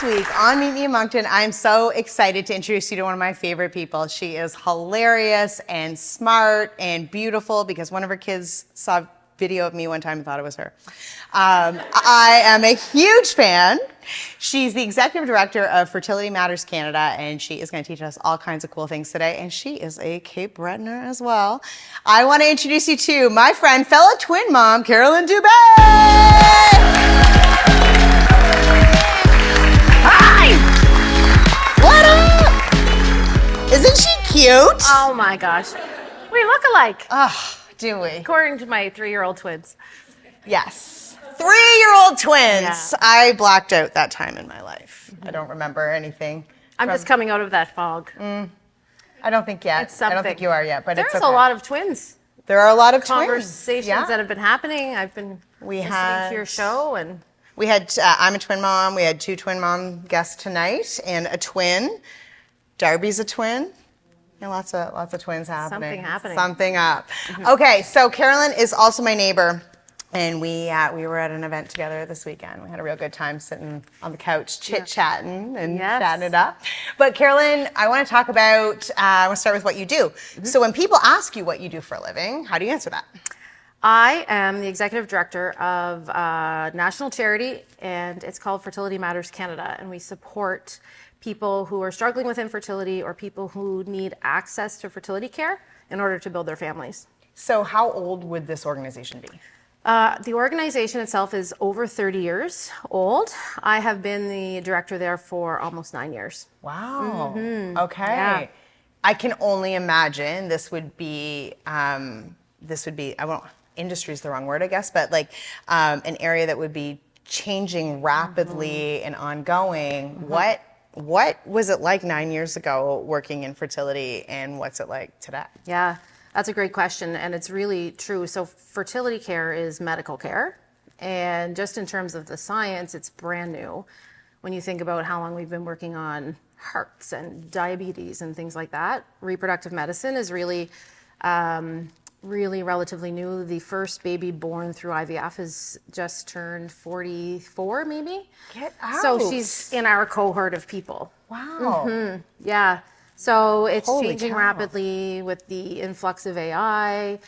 week on Meet Me in Moncton, I'm so excited to introduce you to one of my favorite people. She is hilarious and smart and beautiful because one of her kids saw a video of me one time and thought it was her. I am a huge fan. She's the executive director of Fertility Matters Canada, and she is going to teach us all kinds of cool things today. And she is a Cape Bretoner as well. I want to introduce you to my friend, fellow twin mom, Carolynn Dube. Hi! What up? Isn't she cute? Oh my gosh. We look alike. Oh, do we? According to my 3-year-old twins. Yes. 3-year-old twins. Yeah. I blacked out that time in my life. I don't remember anything. I'm just coming out of that fog. I don't think yet. It's something. I don't think you are yet, but There's it's okay. a lot of twins. There are a lot of Conversations twins. that have been happening. I've been listening to your show, and We had, I'm a twin mom. We had 2 twin mom guests tonight and a twin. Darby's a twin. Yeah, lots of twins happening. Something happening. Something up. Okay, so Carolynn is also my neighbor, and we were at an event together this weekend. We had a real good time sitting on the couch, chit-chatting and chatting it up. But Carolynn, I want to talk about, I want to start with what you do. So when people ask you what you do for a living, how do you answer that? I am the executive director of a national charity, and it's called Fertility Matters Canada, and we support people who are struggling with infertility or people who need access to fertility care in order to build their families. So how old would this organization be? The organization itself is over 30 years old. I have been the director there for almost 9 years. Wow. Okay. Yeah. I can only imagine this would be, I won't, industry is the wrong word, I guess, but like an area that would be changing rapidly and ongoing. What was it like 9 years ago working in fertility, and what's it like today? Yeah, that's a great question, and it's really true. So fertility care is medical care, and just in terms of the science, it's brand new. When you think about how long we've been working on hearts and diabetes and things like that, reproductive medicine is really relatively new. The first baby born through IVF has just turned 44, maybe. Get out. So she's in our cohort of people. Wow. Yeah. So it's Holy changing cow. rapidly with the influx of AI.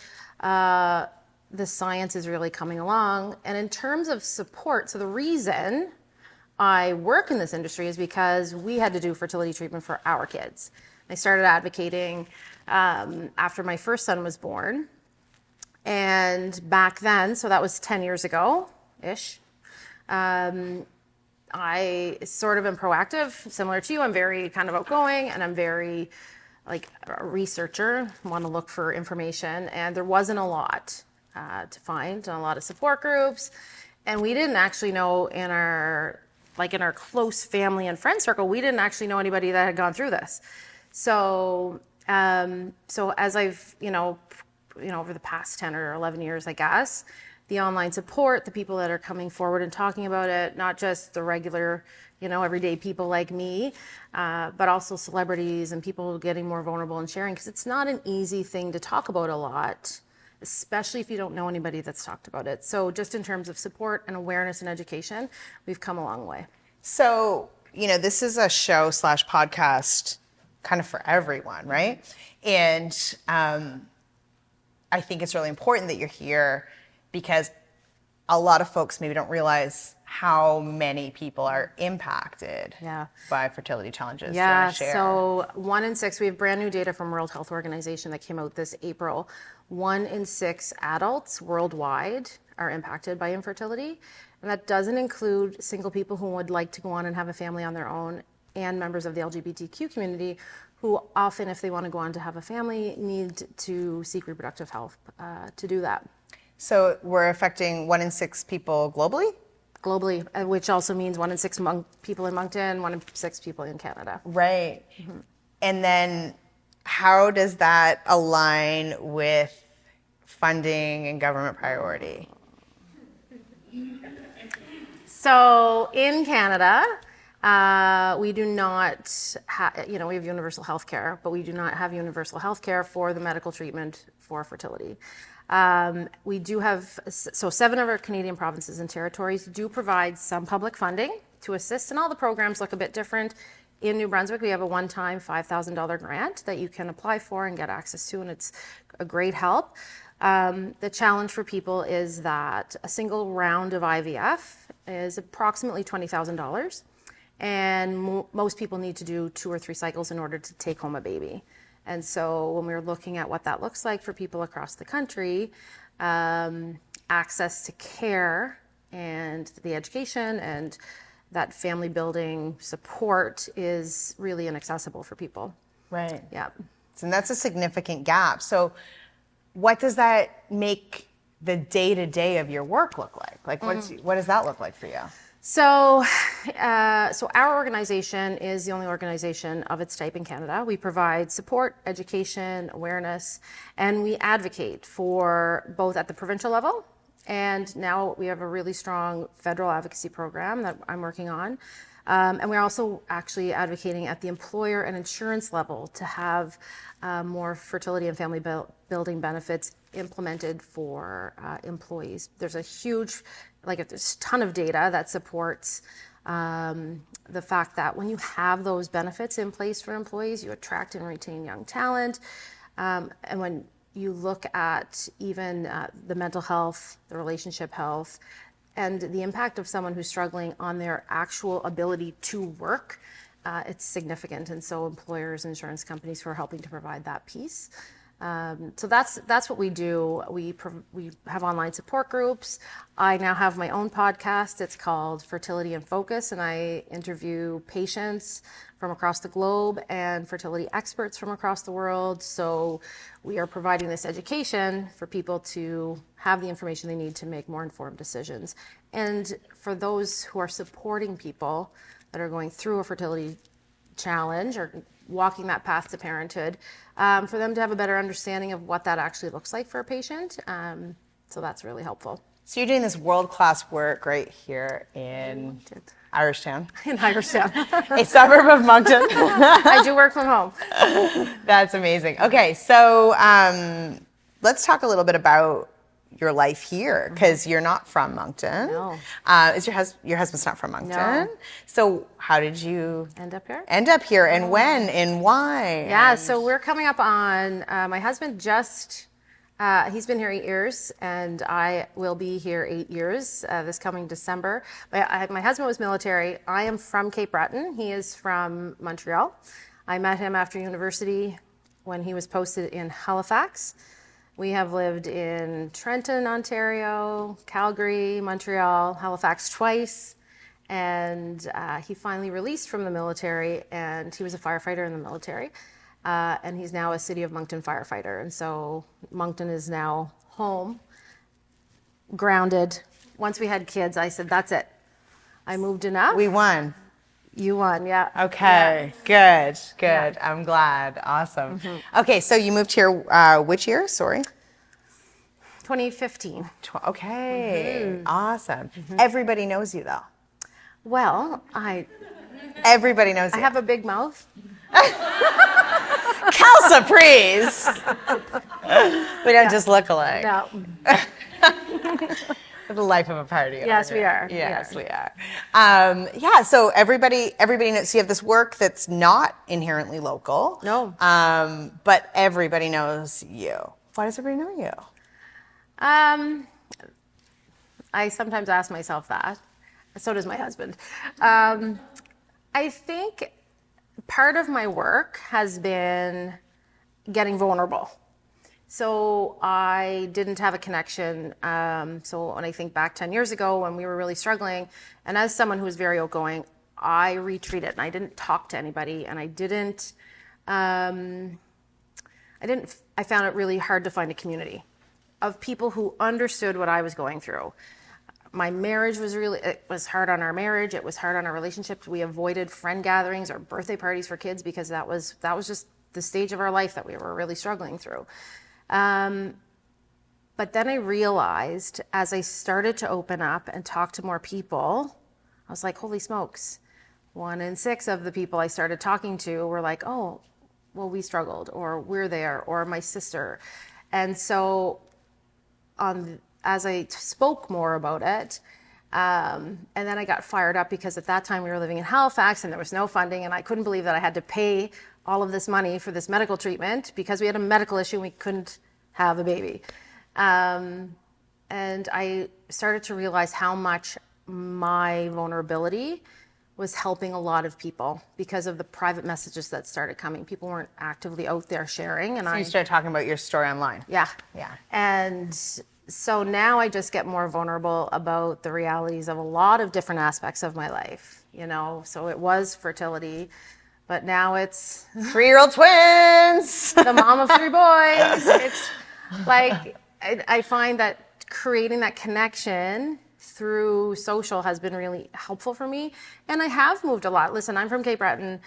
The science is really coming along. And in terms of support, so the reason I work in this industry is because we had to do fertility treatment for our kids. I started advocating after my first son was born. And back then, so that was 10 years ago-ish, I sort of am proactive, similar to you. I'm very kind of outgoing, and I'm very like a researcher, want to look for information. And there wasn't a lot to find, and a lot of support groups. And we didn't actually know in our close family and friend circle, we didn't actually know anybody that had gone through this. So as I've, over the past 10 or 11 years, I guess, the online support, the people that are coming forward and talking about it, not just the regular, everyday people like me, but also celebrities and people getting more vulnerable and sharing, because it's not an easy thing to talk about a lot, especially if you don't know anybody that's talked about it. So just in terms of support and awareness and education, we've come a long way. So, this is a show / podcast kind of for everyone, right? And I think it's really important that you're here because a lot of folks maybe don't realize how many people are impacted by fertility challenges. Yeah, share? So 1 in 6, we have brand new data from World Health Organization that came out this April. 1 in 6 adults worldwide are impacted by infertility. And that doesn't include single people who would like to go on and have a family on their own, and members of the LGBTQ community who often, if they want to go on to have a family, need to seek reproductive health to do that. So we're affecting 1 in 6 people globally? Globally, which also means 1 in 6 people in Moncton, 1 in 6 people in Canada. Right. And then how does that align with funding and government priority? So in Canada, we do not have, we have universal health care, but we do not have universal health care for the medical treatment for fertility. We do have, so 7 of our Canadian provinces and territories do provide some public funding to assist. And all the programs look a bit different. In New Brunswick, we have a one-time $5,000 grant that you can apply for and get access to, and it's a great help. The challenge for people is that a single round of IVF is approximately $20,000, and most people need to do 2 or 3 cycles in order to take home a baby. And so when we're looking at what that looks like for people across the country, access to care and the education and that family building support is really inaccessible for people. Right. Yeah. And that's a significant gap. So what does that make the day-to-day of your work look like? Like, what does that look like for you? So our organization is the only organization of its type in Canada. We provide support, education, awareness, and we advocate for both at the provincial level, and now we have a really strong federal advocacy program that I'm working on. And we're also actually advocating at the employer and insurance level to have more fertility and family building benefits implemented for employees. There's a huge, there's a ton of data that supports the fact that when you have those benefits in place for employees, you attract and retain young talent. And when you look at even the mental health, the relationship health, and the impact of someone who's struggling on their actual ability to work, it's significant. And so employers, insurance companies who are helping to provide that piece. So that's what we do. We have online support groups. I now have my own podcast. It's called Fertility in Focus, and I interview patients from across the globe and fertility experts from across the world. So we are providing this education for people to have the information they need to make more informed decisions. And for those who are supporting people that are going through a fertility challenge or walking that path to parenthood, for them to have a better understanding of what that actually looks like for a patient. So that's really helpful. So you're doing this world-class work right here in Irishtown. In Irishtown. A suburb of Moncton. I do work from home. That's amazing. Okay, so let's talk a little bit about your life here, because you're not from Moncton. No. Is your husband's not from Moncton? No. So how did you End up here? End up here, and when, and why? Yeah, so we're coming up on, my husband he's been here 8 years, and I will be here 8 years this coming December. My husband was military. I am from Cape Breton. He is from Montreal. I met him after university when he was posted in Halifax. We have lived in Trenton, Ontario, Calgary, Montreal, Halifax twice, and he finally released from the military, and he was a firefighter in the military. And he's now a City of Moncton firefighter. And so Moncton is now home, grounded. Once we had kids, I said, that's it. I moved enough. We won. You won, yeah. Okay, yeah. Good. Yeah. I'm glad. Awesome. Mm-hmm. Okay, so you moved here which year? Sorry. 2015. Okay, awesome. Mm-hmm. Everybody knows you, though. Well, Everybody knows you. I have a big mouth. Calciprese. We don't just look alike. No. The life of a party. Yes, we are. Yes, we are. Yeah, so everybody knows. So you have this work that's not inherently local. No. But everybody knows you. Why does everybody know you? I sometimes ask myself that. So does my husband. I think part of my work has been getting vulnerable. So I didn't have a connection. So when I think back 10 years ago when we were really struggling, and as someone who was very outgoing, I retreated and I didn't talk to anybody, and I found it really hard to find a community of people who understood what I was going through. My marriage it was hard on our marriage. It was hard on our relationships. We avoided friend gatherings or birthday parties for kids because that was just the stage of our life that we were really struggling through. But then I realized as I started to open up and talk to more people, I was like, holy smokes. 1 in 6 of the people I started talking to were like, oh, well, we struggled, or we're there, or my sister. And so as I spoke more about it, And then I got fired up because at that time we were living in Halifax and there was no funding, and I couldn't believe that I had to pay all of this money for this medical treatment because we had a medical issue and we couldn't have a baby. And I started to realize how much my vulnerability was helping a lot of people because of the private messages that started coming. People weren't actively out there sharing. And So you started talking about your story online. Yeah. Yeah. And so now I just get more vulnerable about the realities of a lot of different aspects of my life, you know. So it was fertility, but now it's 3-year-old twins. the mom of 3 boys. It's like, I find that creating that connection through social has been really helpful for me. And I have moved a lot. Listen, I'm from Cape Breton.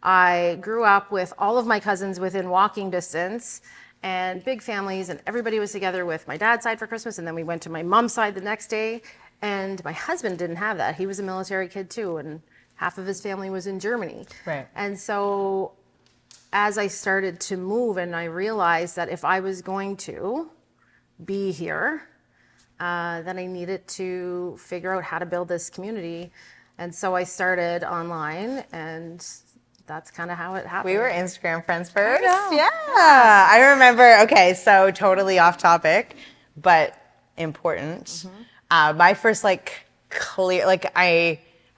I grew up with all of my cousins within walking distance and big families, and everybody was together with my dad's side for Christmas, and then we went to my mom's side the next day. And my husband didn't have that. He was a military kid too, and half of his family was in Germany. Right. And so as I started to move and I realized that if I was going to be here, then I needed to figure out how to build this community. And so I started online, and that's kind of how it happened. We were Instagram friends first. I know. Yeah. I remember, okay, so totally off topic, but important. My first clear,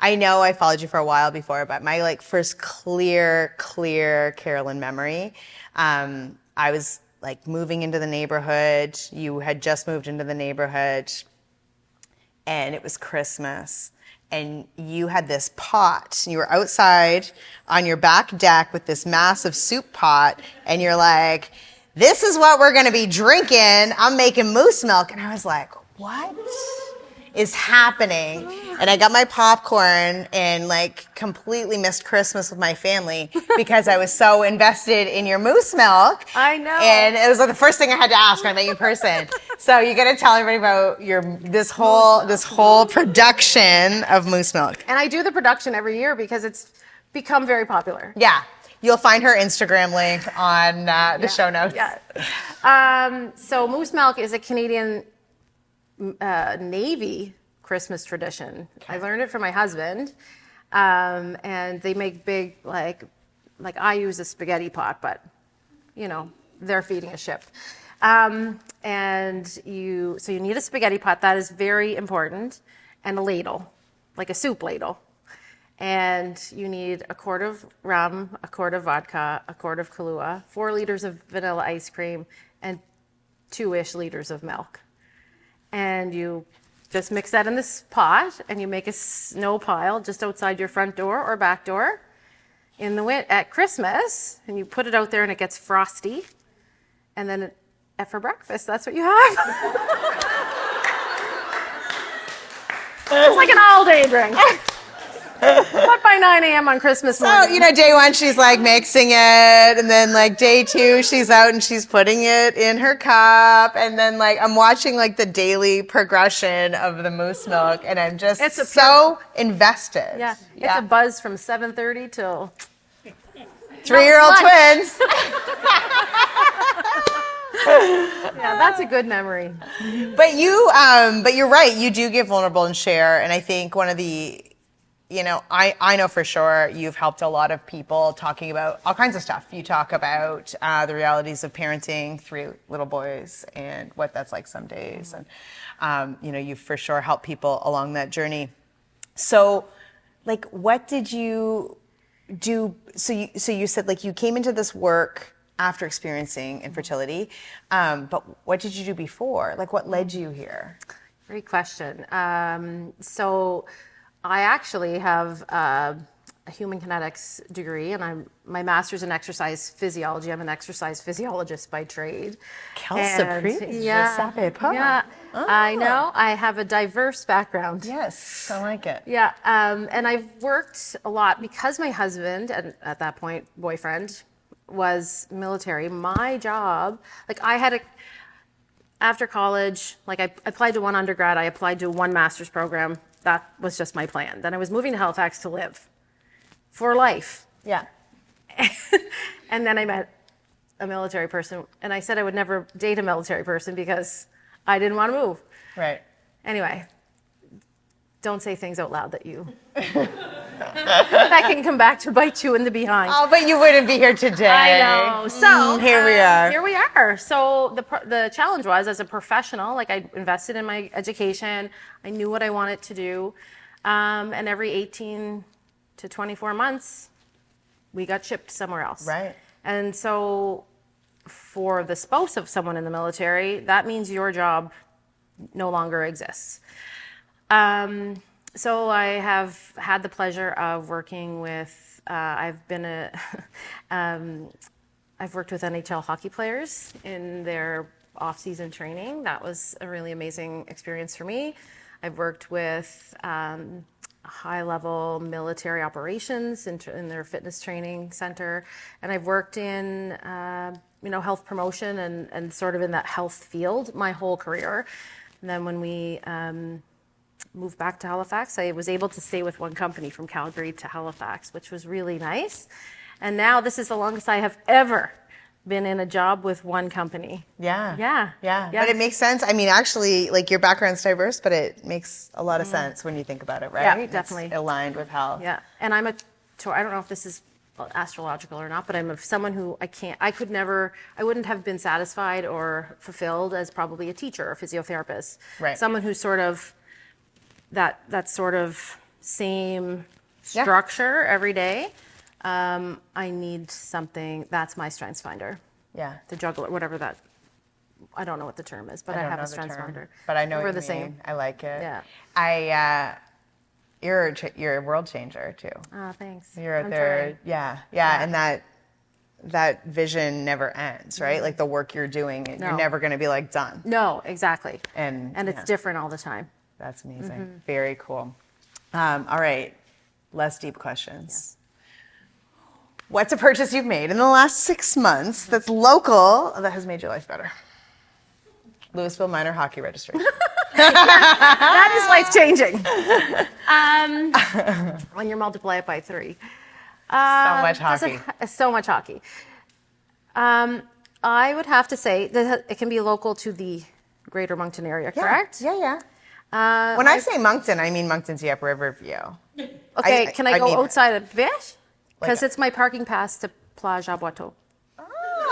I know I followed you for a while before, but my first clear Carolynn memory, I was moving into the neighborhood. You had just moved into the neighborhood, and it was Christmas. And you had this pot. You were outside on your back deck with this massive soup pot, and you're like, "This is what we're going to be drinking. I'm making moose milk." And I was like, "What is happening?" And I got my popcorn and completely missed Christmas with my family because I was so invested in your moose milk. I know. And it was the first thing I had to ask when I met you in person. So you got to tell everybody about this whole production of moose milk. And I do the production every year because it's become very popular. Yeah. You'll find her Instagram link on the show notes. Yeah. So moose milk is a Canadian Navy Christmas tradition. Okay. I learned it from my husband, and they make big like I use a spaghetti pot, but they're feeding a ship. And you need a spaghetti pot. That is very important, and a ladle, like a soup ladle. And you need a quart of rum, a quart of vodka, a quart of Kahlua, 4 liters of vanilla ice cream, and 2-ish liters of milk. And you just mix that in this pot, and you make a snow pile just outside your front door or back door at Christmas, and you put it out there and it gets frosty. And then for breakfast, that's what you have. It's like an all-day drink. But by 9 a.m. on Christmas morning. So, day 1, she's mixing it. And then day 2, she's out and she's putting it in her cup. And then I'm watching the daily progression of the moose milk. And I'm just so invested. Yeah. It's a buzz from 7:30 till 3-year-old twins. Yeah, that's a good memory. But you're right. You do get vulnerable and share. And I think one of the, I know for sure you've helped a lot of people talking about all kinds of stuff. You talk about the realities of parenting 3 little boys and what that's like some days. And, you've for sure helped people along that journey. So, what did you do? So you said, you came into this work after experiencing infertility, but what did you do before? What led you here? Great question. So I actually have a human kinetics degree, and my master's in exercise physiology. I'm an exercise physiologist by trade. Yeah, I know. I have a diverse background. Yes, I like it. Yeah, and I've worked a lot because my husband, and at that point, boyfriend, was military. My job, after college, I applied to 1 undergrad, I applied to 1 master's program. That was just my plan. Then I was moving to Halifax to live for life. Yeah. And then I met a military person, and I said I would never date a military person because I didn't want to move. Right. Anyway, don't say things out loud that you that can come back to bite you in the behind. Oh, but you wouldn't be here today. I know. So here we are. Here we are. So the challenge was, as a professional, like I invested in my education. I knew what I wanted to do, and every 18 to 24 months, we got shipped somewhere else. Right. And so, for the spouse of someone in the military, that means your job no longer exists. So I have had the pleasure of working with, I've worked with NHL hockey players in their off-season training. That was a really amazing experience for me. I've worked with high-level military operations in their fitness training center, and I've worked in health promotion and sort of in that health field my whole career. And then when we moved back to Halifax, I was able to stay with one company from Calgary to Halifax, which was really nice. And now this is the longest I have ever been in a job with one company. Yeah. But it makes sense. I mean, actually, like, your background's diverse, but it makes a lot of sense when you think about it, right? Yeah, definitely. It's aligned with health. Yeah. And I don't know if this is astrological or not, but I'm someone who I wouldn't have been satisfied or fulfilled as probably a teacher or physiotherapist. Right. Someone who's sort of that sort of same structure every day. I need something that's my strengths finder. Yeah. The juggler, whatever that, I don't know what the term is, but I have a strengths finder. But I know what We're you the mean. same. I like it. Yeah. You're a world changer too. Oh, thanks. You're out there. Yeah. And that vision never ends, right? Like, the work you're doing, you're never going to be like done. No, exactly. And it's different all the time. That's amazing. Very cool. All right. Less deep questions. Yes. What's a purchase you've made in the last 6 months that's local that has made your life better? Louisville Minor Hockey Registration. That is life-changing. When you multiply it by 3. So much hockey. So much hockey. I would have to say that it can be local to the greater Moncton area, correct? Yeah. When I say Moncton, I mean Moncton to Upper Riverview. Okay, can I go outside a bit? Because Like it's my parking pass to Plage à Boiteau.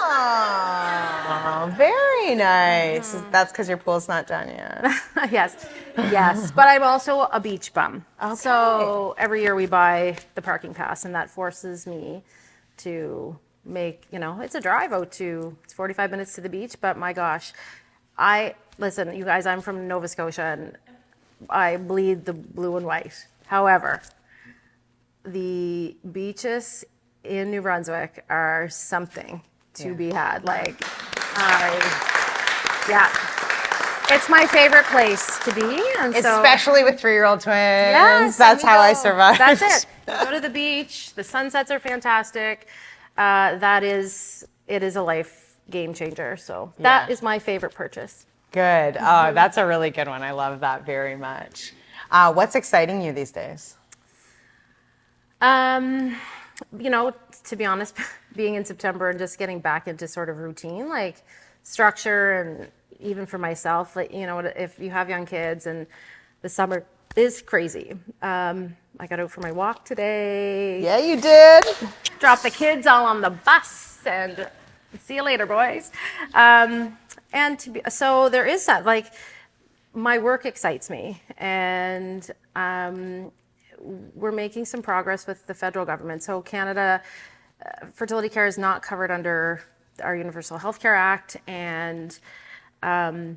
Oh, very nice. That's because your pool's not done yet. Yes. But I'm also a beach bum. Okay. So every year we buy the parking pass, and that forces me to make, it's a drive out it's 45 minutes to the beach, but my gosh, listen, you guys, I'm from Nova Scotia, and I bleed the blue and white. However, the beaches in New Brunswick are something to be had. It's my favorite place to be. And Especially with 3-year-old twins. Yes, That's how I survive. That's it. Go to the beach. The sunsets are fantastic. It is a life game changer. So that is my favorite purchase. Good. Oh, that's a really good one. I love that very much. What's exciting you these days? To be honest, being in September and just getting back into sort of routine, like structure, and even for myself, if you have young kids and the summer is crazy. I got out for my walk today. Yeah, you did. Drop the kids all on the bus and see you later, boys. So there is that, my work excites me, and we're making some progress with the federal government. So Canada, fertility care is not covered under our Universal Healthcare Act, and I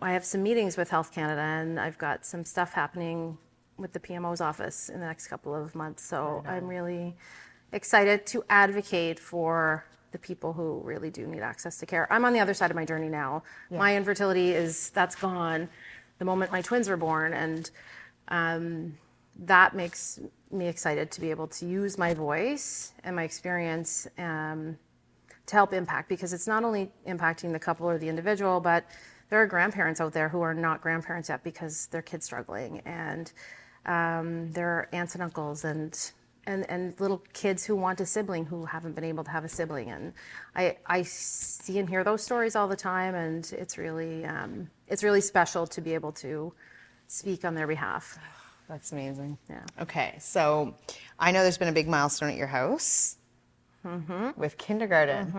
have some meetings with Health Canada, and I've got some stuff happening with the PMO's office in the next couple of months. So I'm really excited to advocate for the people who really do need access to care. I'm on the other side of my journey now. Yeah. My infertility that's gone the moment my twins were born, and that makes me excited to be able to use my voice and my experience to help impact, because it's not only impacting the couple or the individual, but there are grandparents out there who are not grandparents yet because their kid's struggling, and there are aunts and uncles and little kids who want a sibling who haven't been able to have a sibling. And I see and hear those stories all the time, and it's really special to be able to speak on their behalf. That's amazing. Yeah. Okay, so I know there's been a big milestone at your house with kindergarten.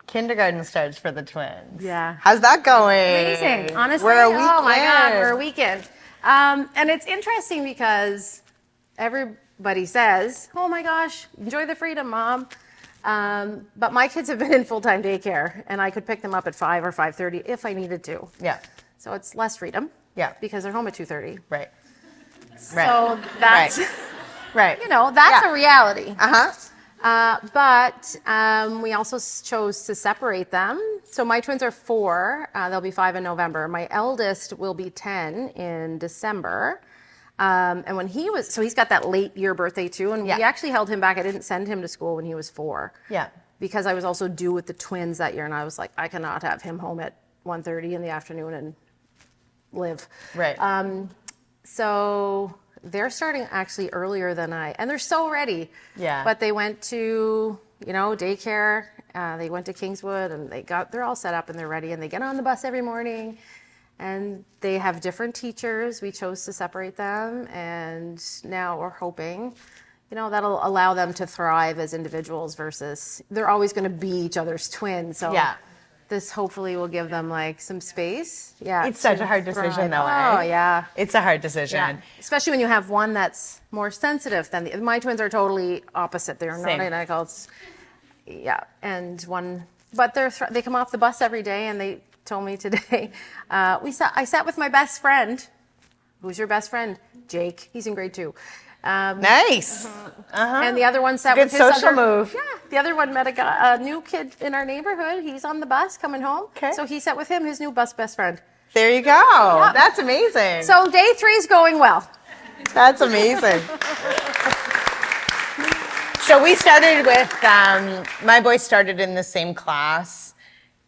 Kindergarten starts for the twins. Yeah. How's that going? Amazing. Honestly, we're a week oh my God, in. we're a weekend. And it's interesting because everybody says, "Oh my gosh, enjoy the freedom, Mom." But my kids have been in full-time daycare, and I could pick them up at 5 or 5:30 if I needed to. Yeah. So it's less freedom. Yeah. Because they're home at 2:30. Right. So that's, Right. that's Yeah. a reality. Uh-huh. But we also chose to separate them. So my twins are 4. They'll be 5 in November. My eldest will be 10 in December. And when he's got that late year birthday too. And we actually held him back. I didn't send him to school when he was 4. Yeah. Because I was also due with the twins that year. And I was like, I cannot have him home at 1:30 in the afternoon and live. Right. So they're starting actually earlier than and they're so ready. Yeah. But they went to, daycare. They went to Kingswood and they're all set up and they're ready and they get on the bus every morning and they have different teachers. We chose to separate them and now we're hoping, that'll allow them to thrive as individuals versus they're always going to be each other's twins. So this hopefully will give them like some space. Yeah. It's such a hard decision though, Oh, yeah. It's a hard decision. Yeah. Especially when you have one that's more sensitive than my twins are totally opposite. They're not identical. And but they come off the bus every day and they told me today, I sat with my best friend. Who's your best friend? Jake. He's in grade 2. Nice. And the other one sat with his social move. Yeah. The other one met a new kid in our neighborhood. He's on the bus coming home. Okay. So he sat with his new best friend. There you go. That's amazing. So day 3 is going well. That's amazing. So we started with, my boys started in the same class,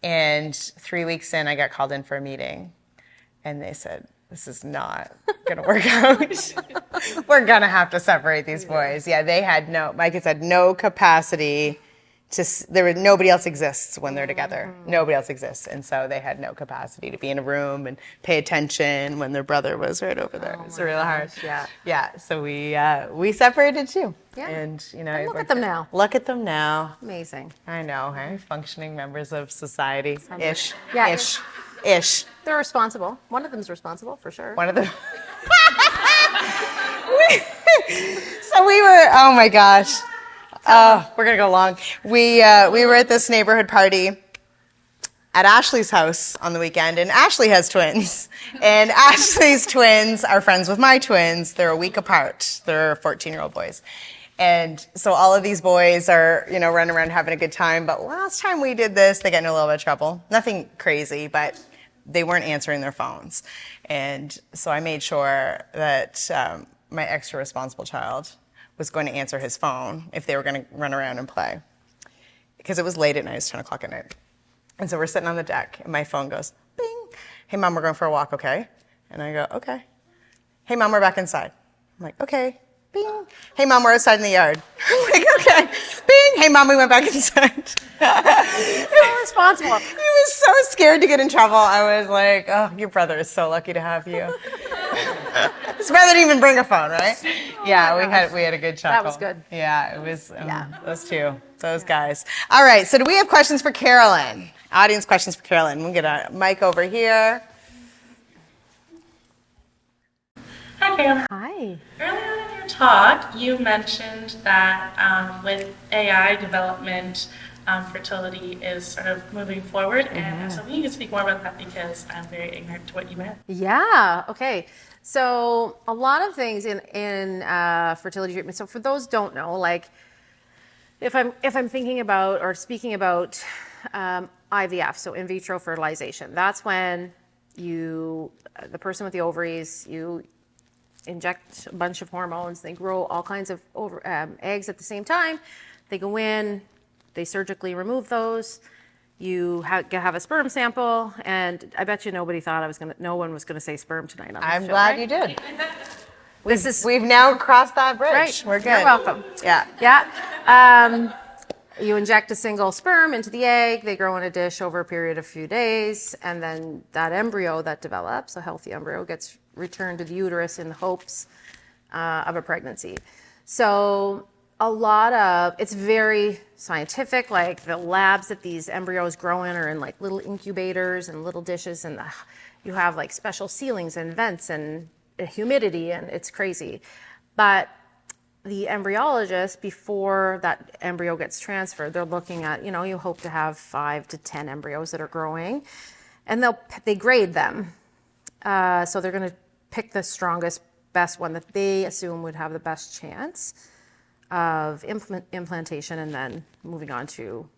and 3 weeks in, I got called in for a meeting, and they said, this is not going to work out. We're going to have to separate these boys. Yeah, my kids had no capacity nobody else exists when they're together. Nobody else exists. And so they had no capacity to be in a room and pay attention when their brother was right over there. It's real hard. Yeah. Yeah. So we separated too. Yeah. And look at them now. Look at them now. Amazing. I know, hey? Functioning members of society. Ish. Yeah. Ish. They're responsible. One of them's responsible for sure. One of them. So we were, oh my gosh. We're going to go long. We were at this neighborhood party at Ashley's house on the weekend, and Ashley has twins. And Ashley's twins are friends with my twins. They're a week apart. They're 14-year-old boys. And so all of these boys are, running around having a good time. But last time we did this, they got in a little bit of trouble. Nothing crazy, but they weren't answering their phones. And so I made sure that my extra responsible child was going to answer his phone if they were going to run around and play. Because it was late at night, it was 10 o'clock at night. And so we're sitting on the deck, and my phone goes, bing. Hey, Mom, we're going for a walk, okay? And I go, okay. Hey, Mom, we're back inside. I'm like, okay. Bing. Hey, Mom, we're outside in the yard. I'm like, okay. Bing. Hey, Mom, we went back inside. So responsible. He was so scared to get in trouble. I was like, oh, your brother is so lucky to have you. His brother didn't even bring a phone, right? Yeah, we had a good chuckle. That was good. Yeah, it was those guys. All right, so do we have questions for Carolynn? Audience questions for Carolynn. We'll get a mic over here. Hi, Cam. Hi. Earlier in your talk, you mentioned that with AI development, fertility is sort of moving forward. And so you could speak more about that because I'm very ignorant to what you meant. Yeah. Okay. So a lot of things in fertility treatment. So for those who don't know, like if I'm thinking about or speaking about IVF, so in vitro fertilization, that's when the person with the ovaries, you inject a bunch of hormones. They grow all kinds of eggs at the same time. They go in, they surgically remove those. You have a sperm sample, and I bet you nobody thought no one was gonna say sperm tonight on this I'm show, glad right? you did. We've now crossed that bridge. Right. We're good. You're welcome. Yeah. Yeah. You inject a single sperm into the egg. They grow in a dish over a period of a few days, and then that embryo that develops, a healthy embryo, gets returned to the uterus in the hopes of a pregnancy. So it's very scientific, like the labs that these embryos grow in are in like little incubators and little dishes, and you have like special ceilings and vents and humidity, and it's crazy. But the embryologist, before that embryo gets transferred, they're looking at, you hope to have 5 to 10 embryos that are growing, and they grade them. So they're going to pick the strongest, best one that they assume would have the best chance of implantation and then moving on to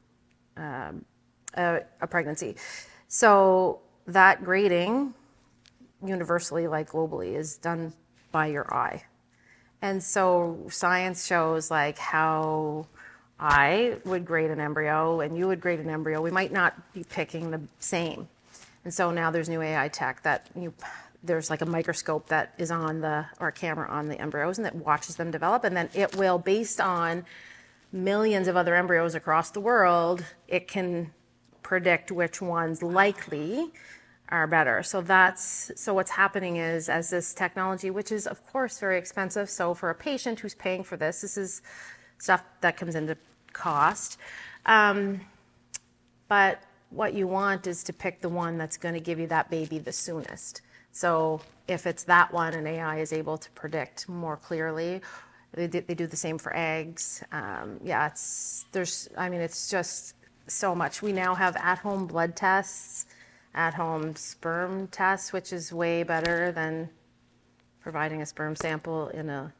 a pregnancy. So that grading, universally, like globally, is done by your eye. And so science shows like how I would grade an embryo and you would grade an embryo. We might not be picking the same. And so now there's new AI tech that there's like a microscope that is or a camera on the embryos, and that watches them develop. And then it will, based on millions of other embryos across the world, it can predict which ones likely are better. So what's happening is, as this technology, which is of course very expensive, so for a patient who's paying for this is stuff that comes into cost. But what you want is to pick the one that's going to give you that baby the soonest. So if it's that one and AI is able to predict more clearly, they do the same for eggs. It's just so much. We now have at-home blood tests, at-home sperm tests, which is way better than providing a sperm sample in a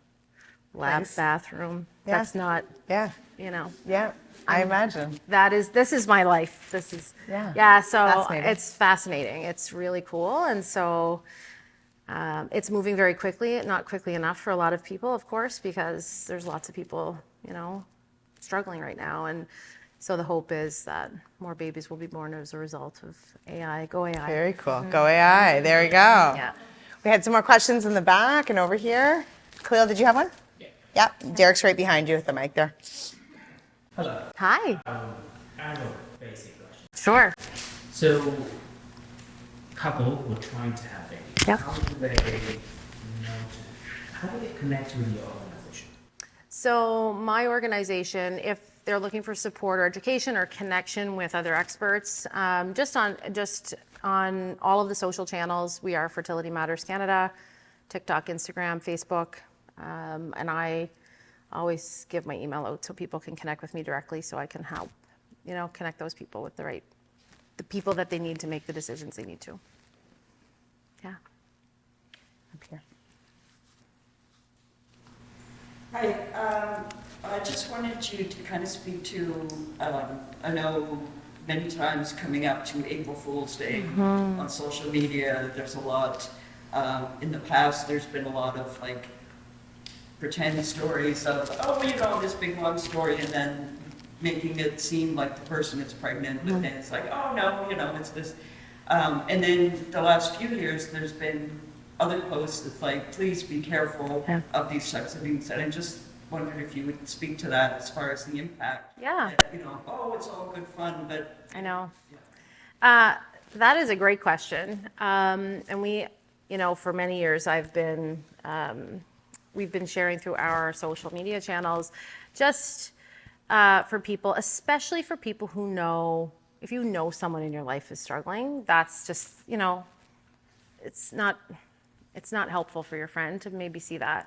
lab bathroom. Yeah. That's not, Yeah. Yeah. I imagine. This is my life. So Fascinating. it's fascinating. It's really cool. And so it's moving very quickly, not quickly enough for a lot of people, of course, because there's lots of people, struggling right now. And so the hope is that more babies will be born as a result of AI. Go AI. Very cool. Go AI. There we go. Yeah. We had some more questions in the back and over here. Cleo, did you have one? Yeah. Yep. Derek's right behind you with the mic there. Hello. Hi. I have a basic question. Sure. So, couple were trying to have babies. Yep. How do they connect with your organization? So my organization, if they're looking for support or education or connection with other experts, just on all of the social channels, we are Fertility Matters Canada, TikTok, Instagram, Facebook, and I always give my email out so people can connect with me directly, so I can help, connect those people with the people that they need to make the decisions they need to. Yeah. Up here. Hi, I just wanted you to kind of speak to, I know many times coming up to April Fool's Day on social media, there's a lot, in the past there's been a lot of like pretend stories of, this big long story, and then making it seem like the person is pregnant, but then it's like, oh no, it's this. And then the last few years, there's been other posts that's like, please be careful of these types of things. And I just wondered if you would speak to that as far as the impact. Yeah. That, it's all good fun, but. I know. Yeah. That is a great question. And we, for many years we've been sharing through our social media channels, just for people, especially for people who know, if you know someone in your life is struggling, that's just, it's not helpful for your friend to maybe see that.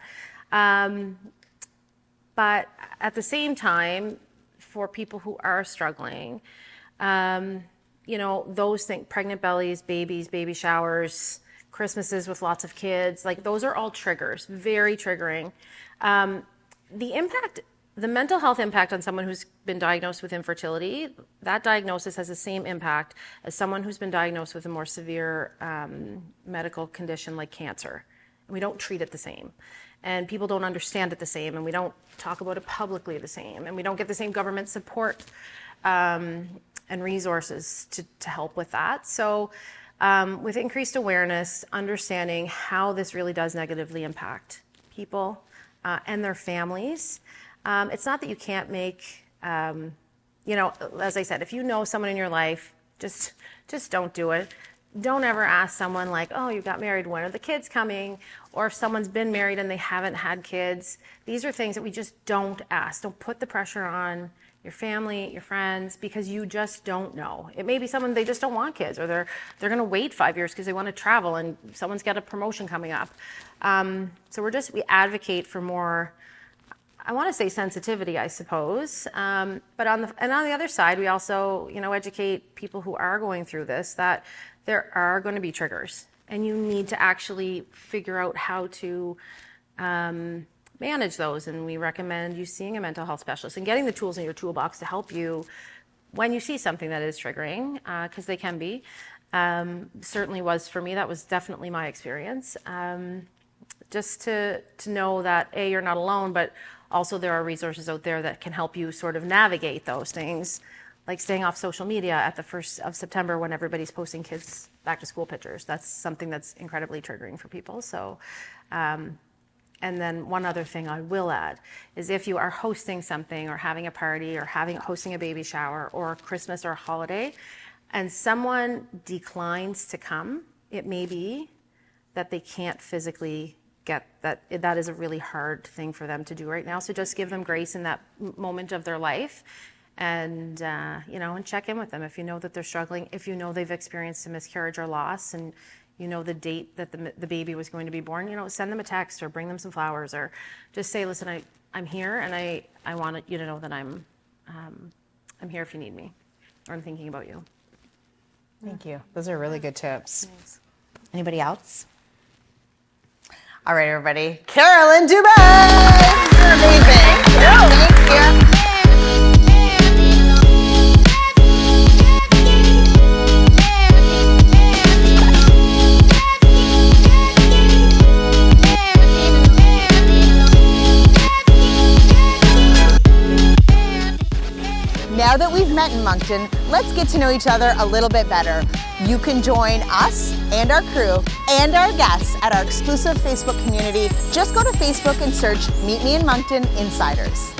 But at the same time, for people who are struggling, those things, pregnant bellies, babies, baby showers, Christmases with lots of kids, like those are all triggers, very triggering. The mental health impact on someone who's been diagnosed with infertility, that diagnosis has the same impact as someone who's been diagnosed with a more severe medical condition like cancer. We don't treat it the same. And people don't understand it the same, and we don't talk about it publicly the same, and we don't get the same government support and resources to help with that. So with increased awareness, understanding how this really does negatively impact people and their families, it's not that you can't make, as I said, if you know someone in your life, just don't do it. don't ever ask someone like, oh, you got married, when are the kids coming? Or if someone's been married and they haven't had kids. These are things that we just don't ask. Don't put the pressure on your family, your friends, because you just don't know. It may be someone, they just don't want kids, or they're going to wait 5 years because they want to travel and someone's got a promotion coming up. So we advocate for more, I want to say sensitivity, I suppose. But on the other side, we also, educate people who are going through this that there are going to be triggers, and you need to actually figure out how to manage those. And we recommend you seeing a mental health specialist and getting the tools in your toolbox to help you when you see something that is triggering, because they can be. Certainly was for me. That was definitely my experience. Just to know that A, you're not alone, but also there are resources out there that can help you sort of navigate those things, like staying off social media at the 1st of September when everybody's posting kids back to school pictures. That's something that's incredibly triggering for people. So, and then one other thing I will add is if you are hosting something or having a party or hosting a baby shower or Christmas or a holiday, and someone declines to come, it may be that they can't physically get that is a really hard thing for them to do right now. So just give them grace in that moment of their life, and and check in with them if you know that they're struggling, if you know they've experienced a miscarriage or loss, and you know the date that the baby was going to be born. Send them a text or bring them some flowers, or just say, listen, I'm here, and I want you to know that I'm here if you need me, or I'm thinking about you. Thank you. Those are really good tips. Thanks. Anybody else? All right, everybody. Carolynn Dube! You're amazing. Thank you. Now that we've met in Moncton, let's get to know each other a little bit better. You can join us and our crew and our guests at our exclusive Facebook community. Just go to Facebook and search Meet Me in Moncton Insiders.